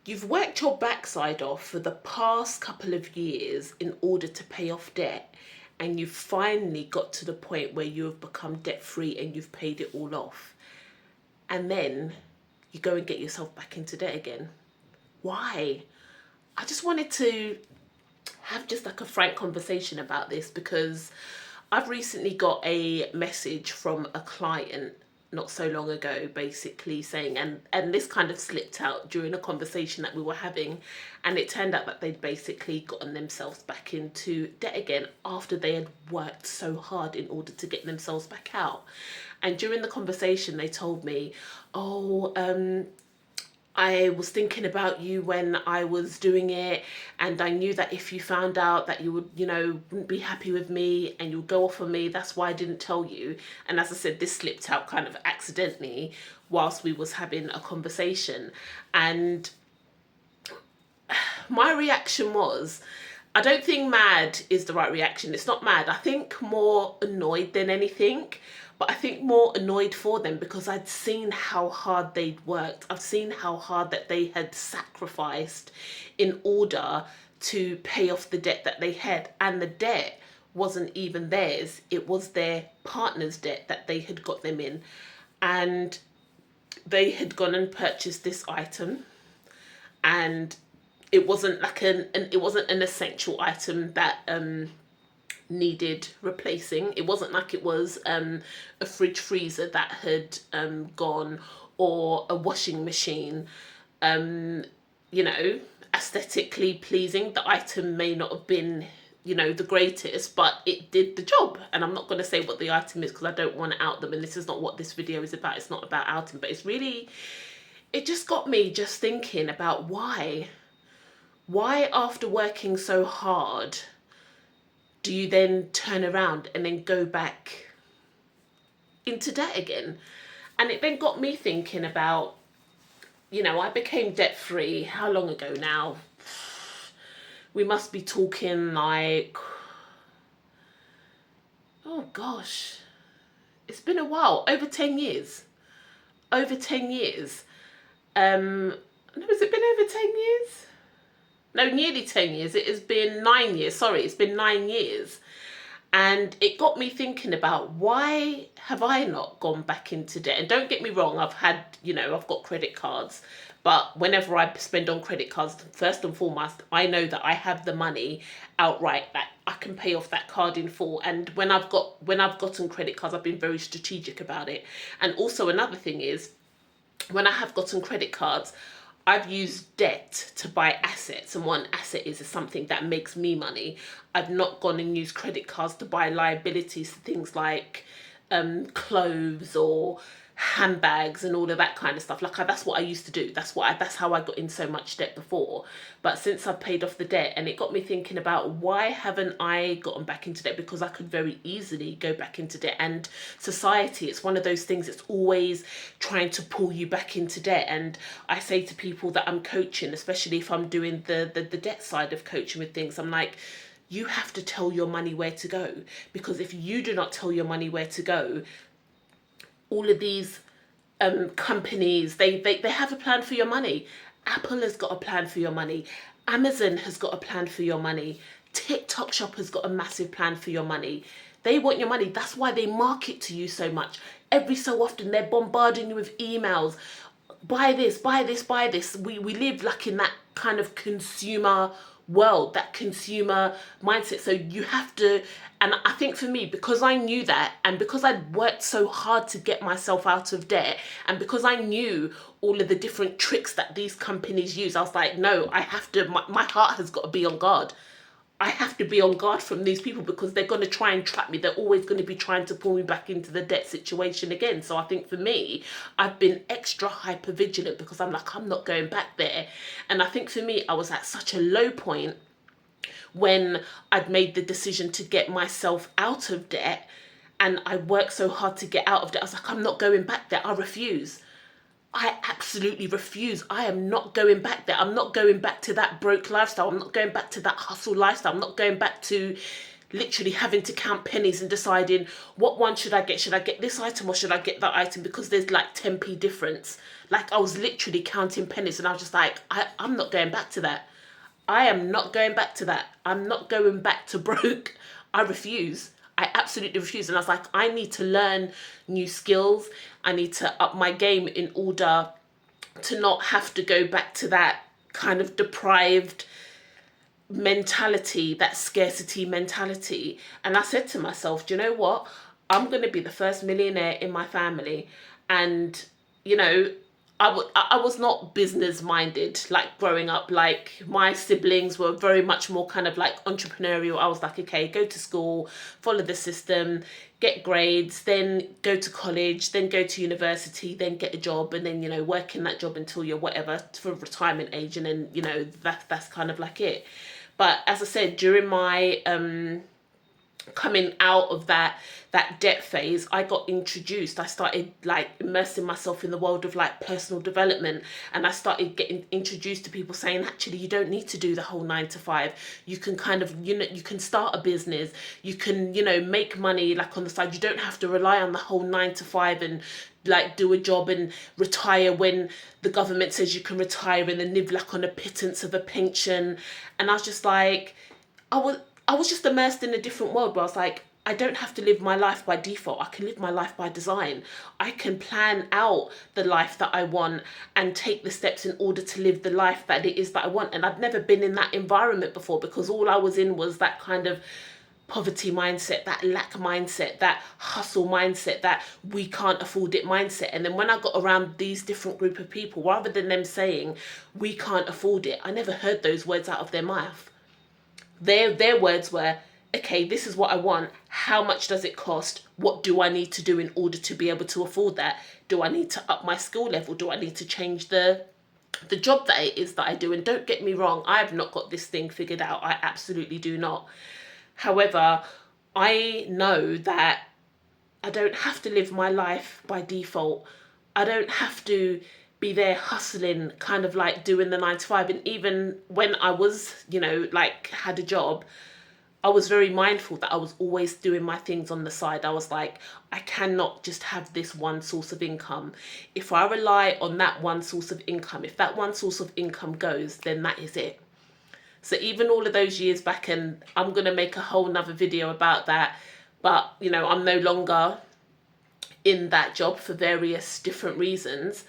You've worked your backside off for the past couple of years in order to pay off debt, and you've finally got to the point where you have become debt free and you've paid it all off. And then you go and get yourself back into debt again. Why? I just wanted to have just like a frank conversation about this, because I've recently got a message from a client not so long ago, basically saying, and this kind of slipped out during a conversation that we were having, and it turned out that they'd basically gotten themselves back into debt again after they had worked so hard in order to get themselves back out. And during the conversation they told me, I was thinking about you when I was doing it, and I knew that if you found out that you would, wouldn't be happy with me and you would go off on me. That's why I didn't tell you. And as I said, this slipped out kind of accidentally whilst we was having a conversation. And my reaction was, I don't think mad is the right reaction. It's not mad. I think more annoyed than anything. But I think more annoyed for them, because I'd seen how hard they'd worked. I've seen how hard that they had sacrificed in order to pay off the debt that they had. And the debt wasn't even theirs. It was their partner's debt that they had got them in. And they had gone and purchased this item, and it wasn't like it wasn't an essential item that needed replacing. It wasn't like it was a fridge freezer that had gone, or a washing machine. Aesthetically pleasing. The item may not have been the greatest, but it did the job. And I'm not going to say what the item is, because I don't want to out them, and this is not what this video is about. It's not about outing, but it just got me just thinking about why after working so hard do you then turn around and then go back into debt again? And it then got me thinking about, I became debt free. How long ago now? We must be talking like, oh gosh, it's been a while. Over 10 years. Over 10 years. Has it been over 10 years? No, nearly 10 years. It has been 9 years. Sorry, it's been 9 years. And it got me thinking about, why have I not gone back into debt? And don't get me wrong, I've got credit cards. But whenever I spend on credit cards, first and foremost, I know that I have the money outright that I can pay off that card in full. And when I've gotten credit cards, I've been very strategic about it. And also another thing is, when I have gotten credit cards, I've used debt to buy assets, and one asset is something that makes me money. I've not gone and used credit cards to buy liabilities, things like clothes or handbags and all of that kind of stuff. That's what I used to do. That's how I got in so much debt before. But since I've paid off the debt, and it got me thinking about, why haven't I gotten back into debt? Because I could very easily go back into debt. And society, it's one of those things, it's always trying to pull you back into debt. And I say to people that I'm coaching, especially if I'm doing the debt side of coaching with things, I'm like, you have to tell your money where to go. Because if you do not tell your money where to go, all of these companies, they have a plan for your money. Apple has got a plan for your money. Amazon has got a plan for your money. TikTok Shop has got a massive plan for your money. They want your money. That's why they market to you so much. Every so often, they're bombarding you with emails. Buy this, buy this, buy this. We live like in that kind of consumer world, that consumer mindset. So you have to, and I think for me, because I knew that, and because I'd worked so hard to get myself out of debt, and because I knew all of the different tricks that these companies use, I was like, no, I have to, my heart has got to be on guard. I have to be on guard from these people, because they're going to try and trap me. They're always going to be trying to pull me back into the debt situation again. So I think for me, I've been extra hyper vigilant, because I'm like, I'm not going back there. And I think for me, I was at such a low point when I'd made the decision to get myself out of debt, and I worked so hard to get out of debt. I was like, I'm not going back there. I refuse. I absolutely refuse. I am not going back there. I'm not going back to that broke lifestyle. I'm not going back to that hustle lifestyle. I'm not going back to literally having to count pennies and deciding what one should I get. Should I get this item or should I get that item, because there's like 10p difference. Like, I was literally counting pennies, and I was just like, I'm not going back to that. I am not going back to that. I'm not going back to broke. I refuse. I absolutely refuse. And I was like, I need to learn new skills. I need to up my game in order to not have to go back to that kind of deprived mentality, that scarcity mentality. And I said to myself, do you know what? I'm going to be the first millionaire in my family. And, you know, I was not business minded like growing up. Like, my siblings were very much more kind of like entrepreneurial. I was like, okay, go to school, follow the system, get grades, then go to college, then go to university, then get a job, and then, you know, work in that job until you're whatever, for retirement age, and then, you know, that's kind of like it. But as I said, during my coming out of that debt phase, I got introduced. I started like immersing myself in the world of like personal development, and I started getting introduced to people saying, actually, you don't need to do the whole 9 to 5. You can kind of, you know, you can start a business, you can, you know, make money like on the side. You don't have to rely on the whole 9 to 5 and like do a job and retire when the government says you can retire, and then live like on a pittance of a pension. And I was just like, I was just immersed in a different world where I was like, I don't have to live my life by default. I can live my life by design. I can plan out the life that I want and take the steps in order to live the life that it is that I want. And I've never been in that environment before, because all I was in was that kind of poverty mindset, that lack mindset, that hustle mindset, that we can't afford it mindset. And then when I got around these different group of people, rather than them saying we can't afford it, I never heard those words out of their mouth. Their words were, okay, this is what I want. How much does it cost? What do I need to do in order to be able to afford that? Do I need to up my skill level? Do I need to change the job that it is that I do? And don't get me wrong, I have not got this thing figured out. I absolutely do not. However, I know that I don't have to live my life by default. I don't have to be there hustling, kind of like doing the 9 to 5. And even when I was, you know, like had a job, I was very mindful that I was always doing my things on the side. I was like, I cannot just have this one source of income. If I rely on that one source of income, if that one source of income goes, then that is it. So even all of those years back, and I'm going to make a whole nother video about that, but, you know, I'm no longer in that job for various different reasons.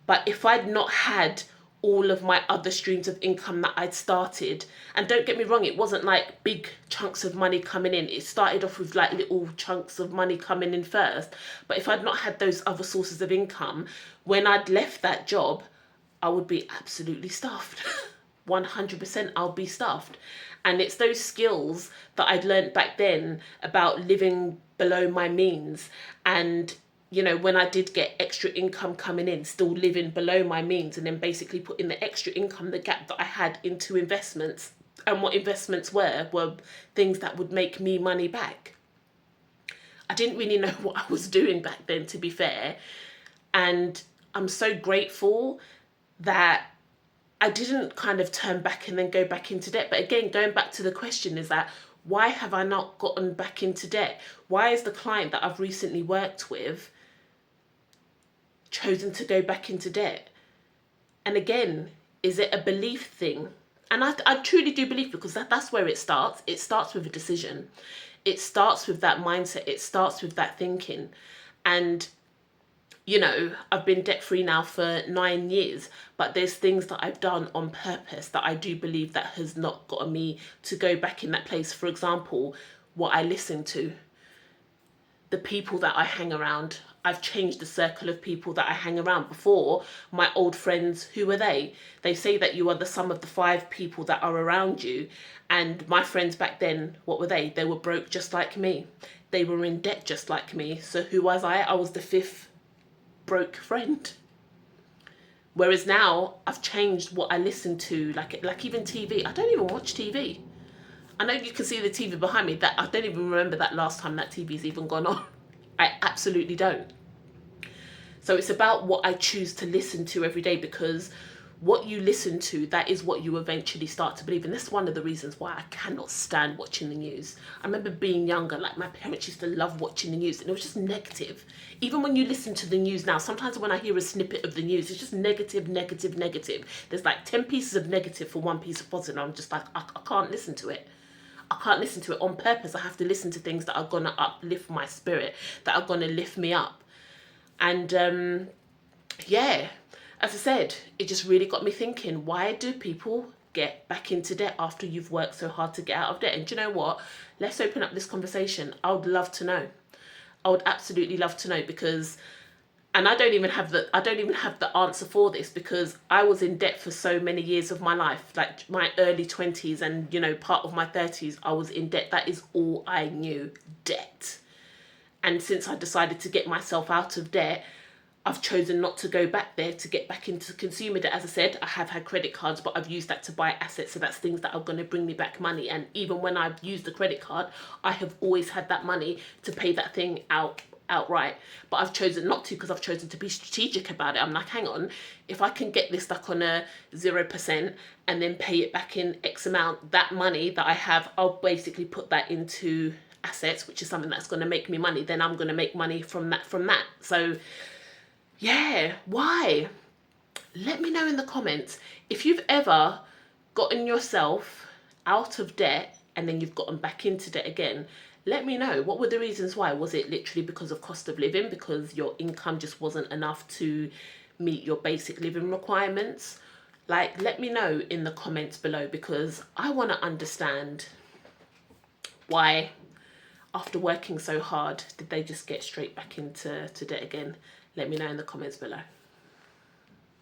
But if I'd not had all of my other streams of income that I'd started, and don't get me wrong, it wasn't like big chunks of money coming in. It started off with like little chunks of money coming in first. But if I'd not had those other sources of income, when I'd left that job, I would be absolutely stuffed. 100% I'll be stuffed. And it's those skills that I'd learned back then about living below my means, and, you know, when I did get extra income coming in, still living below my means, and then basically putting the extra income, the gap that I had, into investments. And what investments were things that would make me money back. I didn't really know what I was doing back then, to be fair. And I'm so grateful that I didn't kind of turn back and then go back into debt. But again, going back to the question is that, why have I not gotten back into debt? Why is the client that I've recently worked with chosen to go back into debt? And again, is it a belief thing? And I truly do believe, because that's where it starts. It starts with a decision. It starts with that mindset. It starts with that thinking. And, you know, I've been debt free now for 9 years, but there's things that I've done on purpose that I do believe that has not gotten me to go back in that place. For example, what I listen to, the people that I hang around. I've changed the circle of people that I hang around. Before, my old friends, who were they? They say that you are the sum of the 5 people that are around you. And my friends back then, what were they? They were broke just like me. They were in debt just like me. So who was I? I was the 5th broke friend. Whereas now I've changed what I listen to, like even TV. I don't even watch TV. I know you can see the TV behind me. That I don't even remember that last time that TV's even gone on. I absolutely don't. So it's about what I choose to listen to every day, because what you listen to, that is what you eventually start to believe. And that's one of the reasons why I cannot stand watching the news. I remember being younger, like my parents used to love watching the news, and it was just negative. Even when you listen to the news now, sometimes when I hear a snippet of the news, it's just negative, negative, negative. There's like 10 pieces of negative for one piece of positive. I'm just like, I can't listen to it. I can't listen to it on purpose. I have to listen to things that are going to uplift my spirit, that are going to lift me up. And yeah, as I said, it just really got me thinking, why do people get back into debt after you've worked so hard to get out of debt? And do you know what? Let's open up this conversation. I would love to know. I would absolutely love to know, because, and I don't even have the answer for this, because I was in debt for so many years of my life, like my early 20s and, you know, part of my 30s, I was in debt. That is all I knew, debt. And since I decided to get myself out of debt, I've chosen not to go back there, to get back into consumer debt. As I said, I have had credit cards, but I've used that to buy assets. So that's things that are going to bring me back money. And even when I've used the credit card, I have always had that money to pay that thing outright. But I've chosen not to, because I've chosen to be strategic about it. I'm like, hang on, if I can get this stuck on a 0% and then pay it back in X amount, that money that I have, I'll basically put that into assets, which is something that's going to make me money. Then I'm going to make money from that. So yeah, why? Let me know in the comments if you've ever gotten yourself out of debt and then you've gotten back into debt again. Let me know. What were the reasons why? Was it literally because of cost of living, because your income just wasn't enough to meet your basic living requirements? Like, let me know in the comments below, because I want to understand why, after working so hard, did they just get straight back into debt again? Let me know in the comments below.